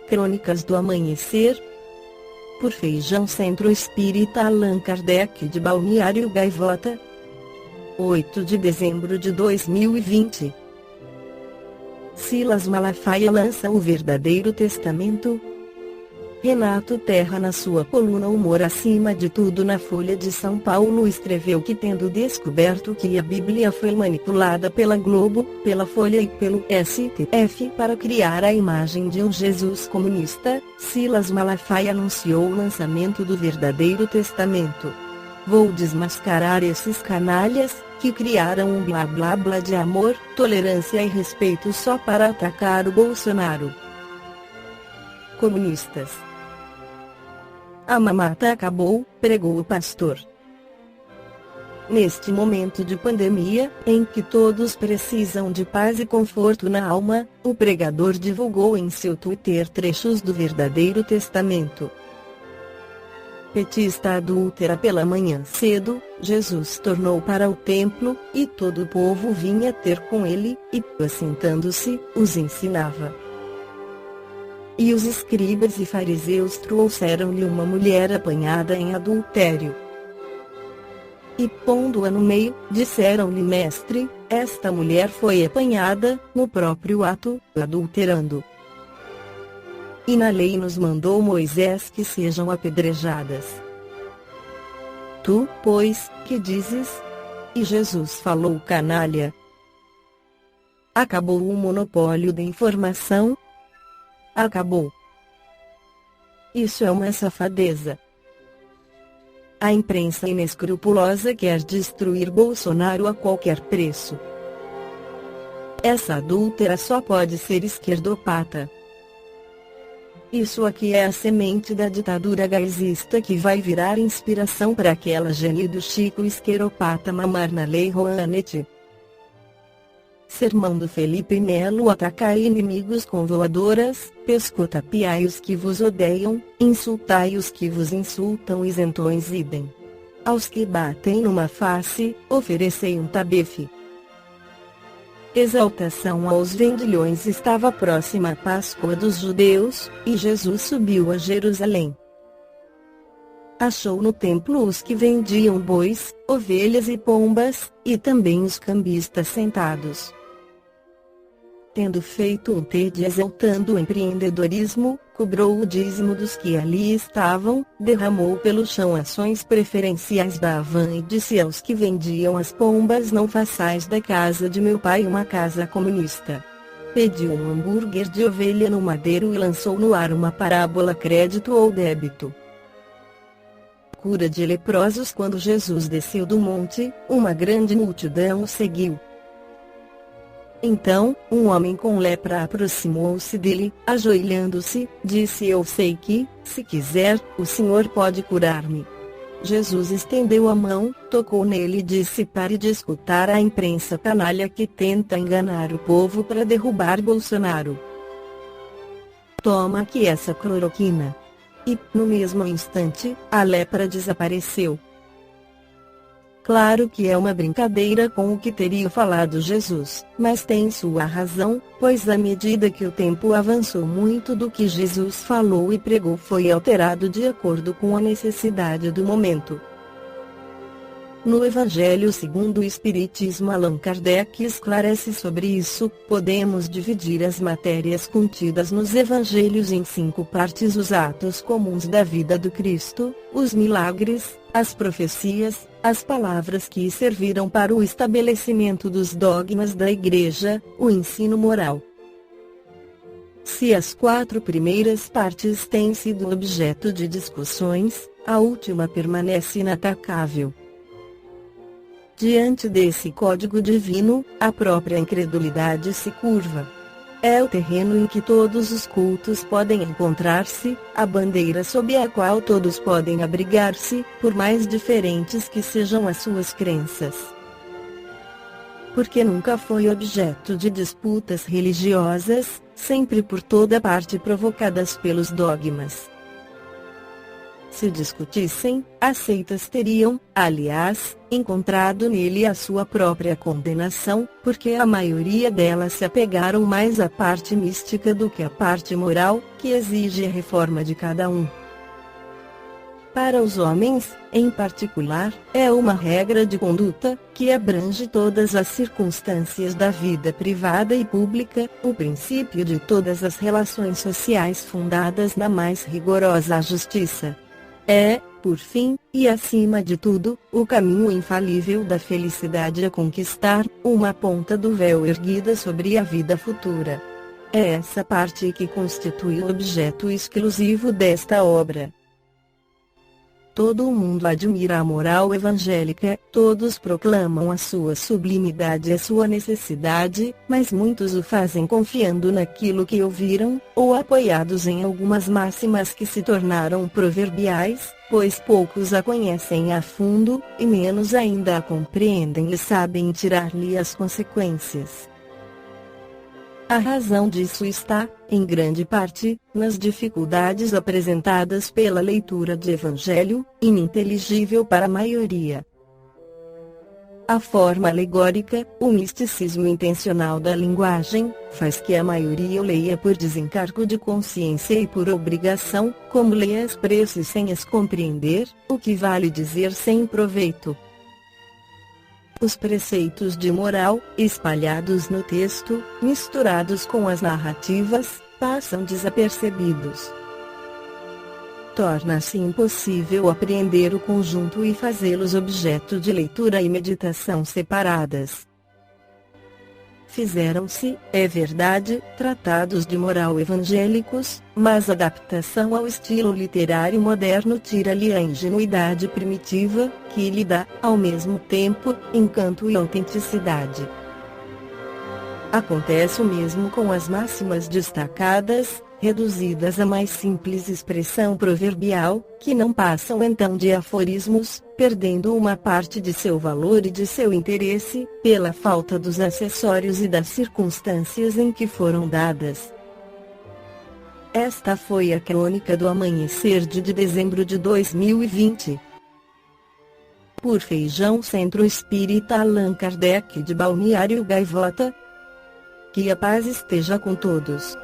Crônicas do Amanhecer, por Feijão Centro Espírita Allan Kardec de Balneário Gaivota, 8 de dezembro de 2020. Silas Malafaia lança o verdadeiro testamento. Renato Terra, na sua coluna Humor Acima de Tudo na Folha de São Paulo, escreveu que, tendo descoberto que a Bíblia foi manipulada pela Globo, pela Folha e pelo STF para criar a imagem de um Jesus comunista, Silas Malafaia anunciou o lançamento do verdadeiro testamento. Vou desmascarar esses canalhas, que criaram um blá blá blá de amor, tolerância e respeito só para atacar o Bolsonaro. Comunistas. A mamata acabou, pregou o pastor. Neste momento de pandemia, em que todos precisam de paz e conforto na alma, o pregador divulgou em seu Twitter trechos do verdadeiro testamento. Petista adúltera. Pela manhã cedo, Jesus tornou para o templo, e todo o povo vinha ter com ele, e, assentando-se, os ensinava. E os escribas e fariseus trouxeram-lhe uma mulher apanhada em adultério. E, pondo-a no meio, disseram-lhe: Mestre, esta mulher foi apanhada, no próprio ato, adulterando. E na lei nos mandou Moisés que sejam apedrejadas. Tu, pois, que dizes? E Jesus falou: canalha. Acabou o monopólio da informação? Acabou. Isso é uma safadeza. A imprensa inescrupulosa quer destruir Bolsonaro a qualquer preço. Essa adúltera só pode ser esquerdopata. Isso aqui é a semente da ditadura gaizista que vai virar inspiração para aquela geni do Chico esqueropata mamar na Lei Rouanet. Sermão do Felipe Melo: atacai inimigos com voadoras, pescotapiai os que vos odeiam, insultai os que vos insultam, isentões idem. Aos que batem numa face, oferecei um tabefe. Exaltação aos vendilhões. Estava próxima a Páscoa dos judeus, e Jesus subiu a Jerusalém. Achou no templo os que vendiam bois, ovelhas e pombas, e também os cambistas sentados. Tendo feito um TED exaltando o empreendedorismo, cobrou o dízimo dos que ali estavam, derramou pelo chão ações preferenciais da Havan e disse aos que vendiam as pombas: não façais da casa de meu pai uma casa comunista. Pediu um hambúrguer de ovelha no madeiro e lançou no ar uma parábola: crédito ou débito. Cura de leprosos. Quando Jesus desceu do monte, uma grande multidão o seguiu. Então, um homem com lepra aproximou-se dele, ajoelhando-se, disse: eu sei que, se quiser, o Senhor pode curar-me. Jesus estendeu a mão, tocou nele e disse: pare de escutar a imprensa canalha que tenta enganar o povo para derrubar Bolsonaro. Toma aqui essa cloroquina. E, no mesmo instante, a lepra desapareceu. Claro que é uma brincadeira com o que teria falado Jesus, mas tem sua razão, pois à medida que o tempo avançou, muito do que Jesus falou e pregou foi alterado de acordo com a necessidade do momento. No Evangelho segundo o Espiritismo, Allan Kardec esclarece sobre isso. Podemos dividir as matérias contidas nos Evangelhos em 5 partes: os atos comuns da vida do Cristo, os milagres, as profecias, as palavras que serviram para o estabelecimento dos dogmas da Igreja, o ensino moral. Se as 4 primeiras partes têm sido objeto de discussões, a última permanece inatacável. Diante desse código divino, a própria incredulidade se curva. É o terreno em que todos os cultos podem encontrar-se, a bandeira sob a qual todos podem abrigar-se, por mais diferentes que sejam as suas crenças. Porque nunca foi objeto de disputas religiosas, sempre por toda parte provocadas pelos dogmas. Se discutissem, as seitas teriam, aliás, encontrado nele a sua própria condenação, porque a maioria delas se apegaram mais à parte mística do que à parte moral, que exige a reforma de cada um. Para os homens, em particular, é uma regra de conduta, que abrange todas as circunstâncias da vida privada e pública, o princípio de todas as relações sociais fundadas na mais rigorosa justiça. É, por fim, e acima de tudo, o caminho infalível da felicidade a conquistar, uma ponta do véu erguida sobre a vida futura. É essa parte que constitui o objeto exclusivo desta obra. Todo o mundo admira a moral evangélica, todos proclamam a sua sublimidade e a sua necessidade, mas muitos o fazem confiando naquilo que ouviram, ou apoiados em algumas máximas que se tornaram proverbiais, pois poucos a conhecem a fundo, e menos ainda a compreendem e sabem tirar-lhe as consequências. A razão disso está, em grande parte, nas dificuldades apresentadas pela leitura de Evangelho, ininteligível para a maioria. A forma alegórica, o misticismo intencional da linguagem, faz que a maioria o leia por desencargo de consciência e por obrigação, como lê as preces sem as compreender, o que vale dizer sem proveito. Os preceitos de moral, espalhados no texto, misturados com as narrativas, passam desapercebidos. Torna-se impossível apreender o conjunto e fazê-los objeto de leitura e meditação separadas. Fizeram-se, é verdade, tratados de moral evangélicos, mas a adaptação ao estilo literário moderno tira-lhe a ingenuidade primitiva, que lhe dá, ao mesmo tempo, encanto e autenticidade. Acontece o mesmo com as máximas destacadas, reduzidas à mais simples expressão proverbial, que não passam então de aforismos, perdendo uma parte de seu valor e de seu interesse, pela falta dos acessórios e das circunstâncias em que foram dadas. Esta foi a crônica do amanhecer de dezembro de 2020. Por Feijão Centro Espírita Allan Kardec de Balneário Gaivota. Que a paz esteja com todos.